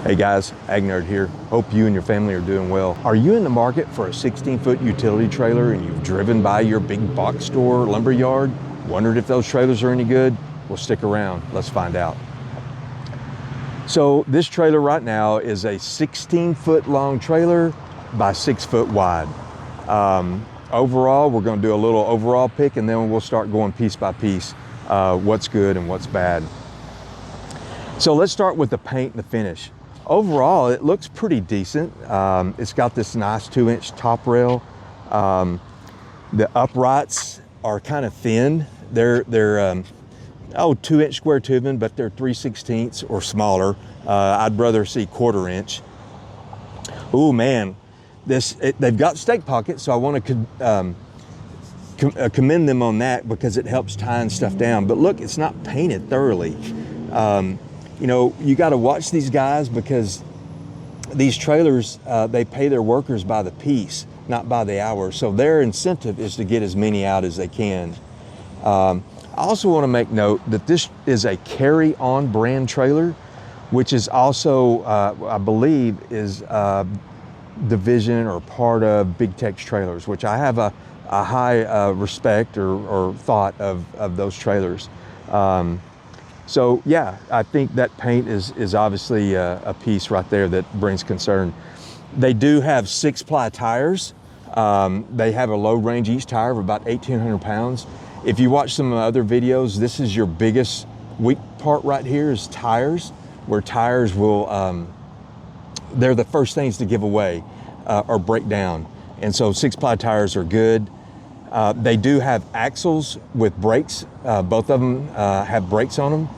Hey guys, Ag Nerd here. Hope you and your family are doing well. Are you in the market for a 16-foot utility trailer and you've driven by your big box store lumber yard, wondered if those trailers are any good? Well, stick around, let's find out. So this trailer right now is a 16-foot long trailer by 6 foot wide. Overall, we're going to do a little overall pick and then we'll start going piece by piece, what's good and what's bad. So let's start with the paint and the finish. Overall, it looks pretty decent. It's got this nice 2-inch top rail. The uprights are kind of thin. They're 2-inch square tubing, but they're 3/16 or smaller. I'd rather see 1/4 inch. Oh man, they've got stake pockets, so I want to commend them on that because it helps tying stuff down. But look, it's not painted thoroughly. You know, you got to watch these guys because these trailers, they pay their workers by the piece, not by the hour. So their incentive is to get as many out as they can. I also want to make note that this is a carry-on brand trailer, which is also, I believe, is division or part of Big Tex Trailers, which I have a high respect or thought of those trailers. So yeah, I think that paint is obviously a piece right there that brings concern. They do have 6-ply tires. They have a load range each tire of about 1,800 pounds. If you watch some other videos, this is your biggest weak part right here is tires, where tires will, they're the first things to give away or break down. And so 6-ply tires are good. They do have axles with brakes. Both of them have brakes on them.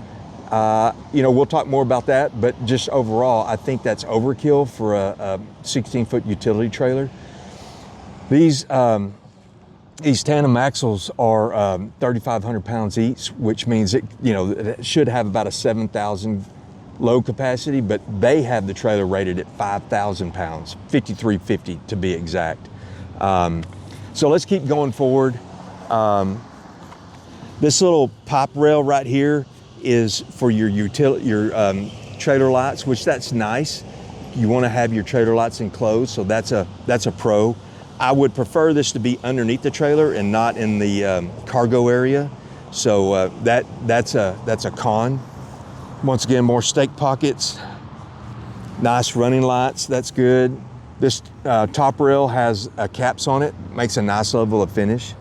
You know, we'll talk more about that, but just overall, I think that's overkill for a 16-foot utility trailer. These tandem axles are 3,500 pounds each, which means it should have about a 7,000 load capacity, but they have the trailer rated at 5,000 pounds, 5,350 to be exact. So let's keep going forward. This little pop rail right here is for your trailer lights, which that's nice. You want to have your trailer lights enclosed, so that's a pro. I would prefer this to be underneath the trailer and not in the cargo area. So that's a con. Once again, more stake pockets, nice running lights. That's good. This top rail has caps on it, makes a nice level of finish.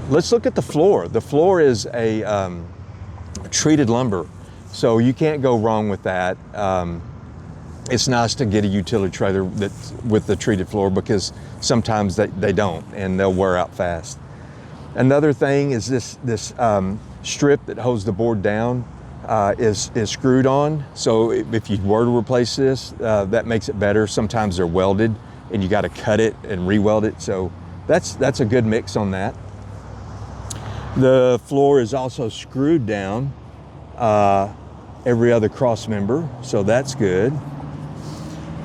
Let's look at the floor. The floor is a treated lumber, so you can't go wrong with that. It's nice to get a utility trailer that's with the treated floor because sometimes they don't and they'll wear out fast. Another thing is this strip that holds the board down is screwed on. So if you were to replace this, that makes it better. Sometimes they're welded and you got to cut it and re-weld it. So that's a good mix on that. The floor is also screwed down every other cross member, so that's good.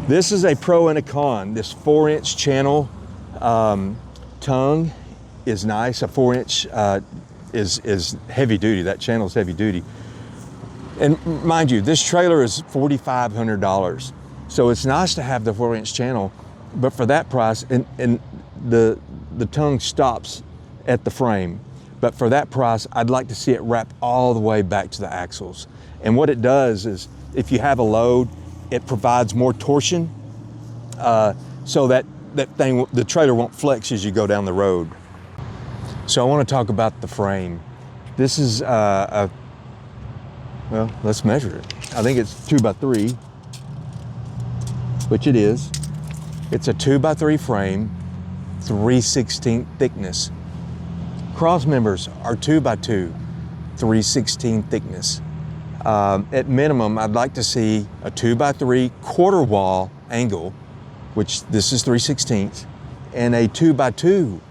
This is a pro and a con. This 4-inch channel tongue is nice. A 4-inch is heavy duty. That channel is heavy duty. And mind you, this trailer is $4,500. So it's nice to have the 4-inch channel, but for that price, and the tongue stops at the frame. But for that price, I'd like to see it wrap all the way back to the axles. And what it does is, if you have a load, it provides more torsion, so that the trailer won't flex as you go down the road. So I want to talk about the frame. This is well, let's measure it. I think it's 2x3, which it is. It's a 2x3 frame, 3/16 thickness. Cross members are 2x2, 3/16 thickness. At minimum, I'd like to see a 2x3 quarter wall angle, which this is 3/16, and a 2x2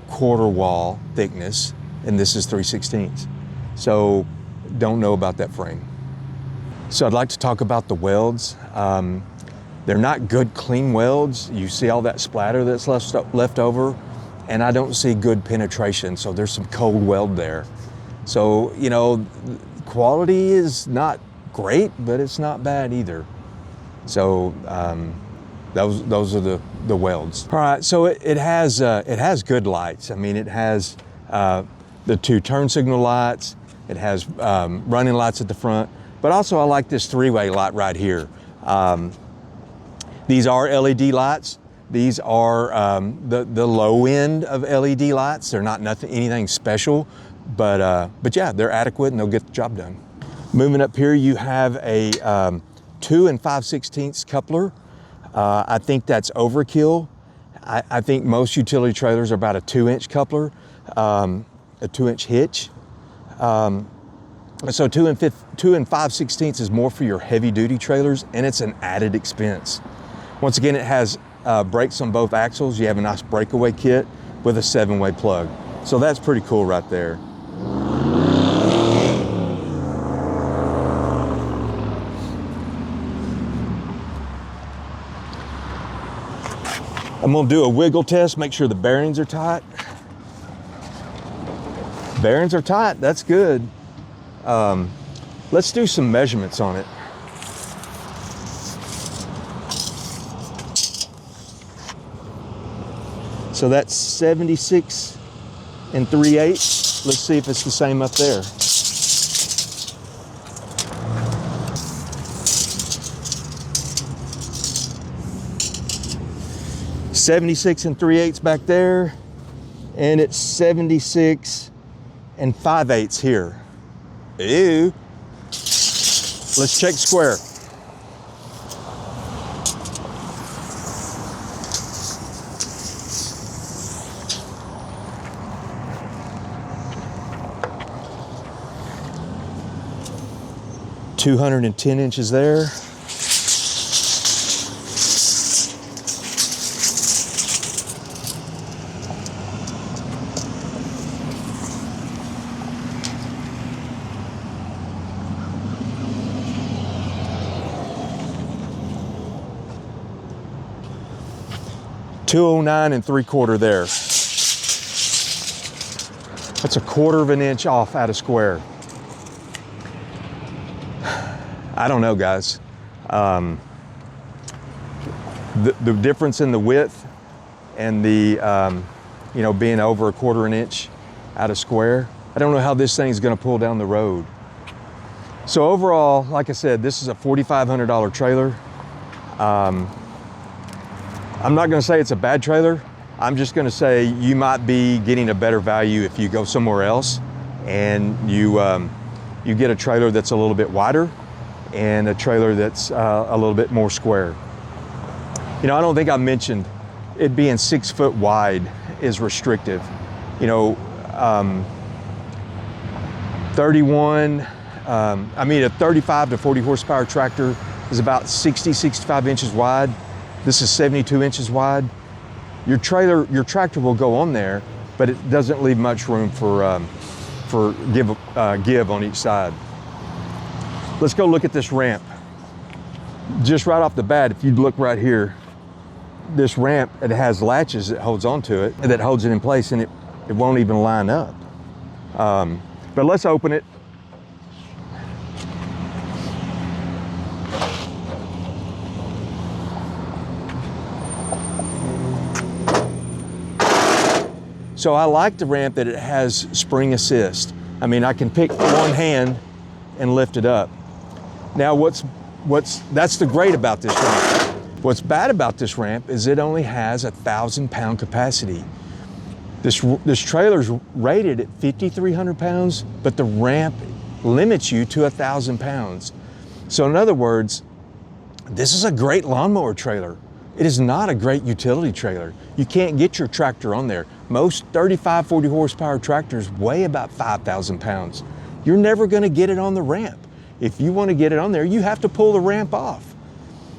quarter wall thickness, and this is 3/16. So don't know about that frame. So I'd like to talk about the welds. They're not good clean welds. You see all that splatter that's left over, and I don't see good penetration, so there's some cold weld there. So, you know, quality is not great, but it's not bad either. So those are the Welds. All right, so it has good lights. I mean, it has the 2 turn signal lights. It has running lights at the front, but also I like this 3-way light right here. These are LED lights. These are the low end of LED lights. They're not anything special, but yeah, they're adequate and they'll get the job done. Moving up here, you have a 2 5/16 coupler. I think that's overkill. I think most utility trailers are about a 2-inch coupler, a 2-inch hitch. So 2 5/16 is more for your heavy duty trailers, and it's an added expense. Once again, it has brakes on both axles. You have a nice breakaway kit with a 7-way plug. So that's pretty cool right there. I'm gonna do a wiggle test, make sure the bearings are tight. Bearings are tight, that's good. Let's do some measurements on it. So that's 76 3/8. Let's see if it's the same up there. .76 3/8 back there, and it's 76 5/8 here. Ew. Let's check square. .210 inches there. .209 3/4 there. That's a 1/4 of an inch off out of square. I don't know, guys. The difference in the width and the, being over a 1/4 an inch out of square, I don't know how this thing's gonna pull down the road. So overall, like I said, this is a $4,500 trailer. I'm not gonna say it's a bad trailer. I'm just gonna say you might be getting a better value if you go somewhere else and you get a trailer that's a little bit wider and a trailer that's a little bit more square. I don't think I mentioned it being 6 foot wide is restrictive. 35 to 40 horsepower tractor is about 65 inches wide. This is 72 inches wide. Your tractor will go on there, but it doesn't leave much room for give on each side. Let's go look at this ramp. Just right off the bat, if you look right here, this ramp, it has latches that holds onto it, that holds it in place, and it won't even line up. But let's open it. So I like the ramp that it has spring assist. I mean, I can pick one hand and lift it up. Now that's the great about this ramp. What's bad about this ramp is it only has 1,000-pound capacity. This trailer's rated at 5,300 pounds, but the ramp limits you to 1,000 pounds. So in other words, this is a great lawnmower trailer. It is not a great utility trailer. You can't get your tractor on there. Most 35, 40 horsepower tractors weigh about 5,000 pounds. You're never gonna get it on the ramp. If you wanna get it on there, you have to pull the ramp off.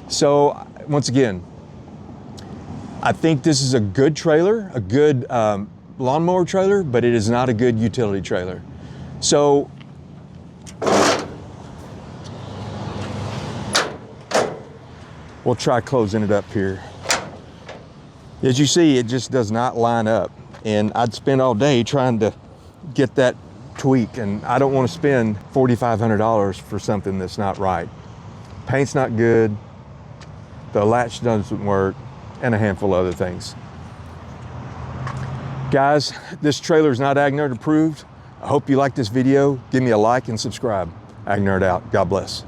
So once again, I think this is a good trailer, a good lawnmower trailer, but it is not a good utility trailer. So we'll try closing it up here. As you see, it just does not line up. And I'd spend all day trying to get that tweak, and I don't want to spend $4,500 for something that's not right. Paint's not good, the latch doesn't work, and a handful of other things. Guys, this trailer is not Ag Nerd approved. I hope you like this video. Give me a like and subscribe. Ag Nerd out. God bless.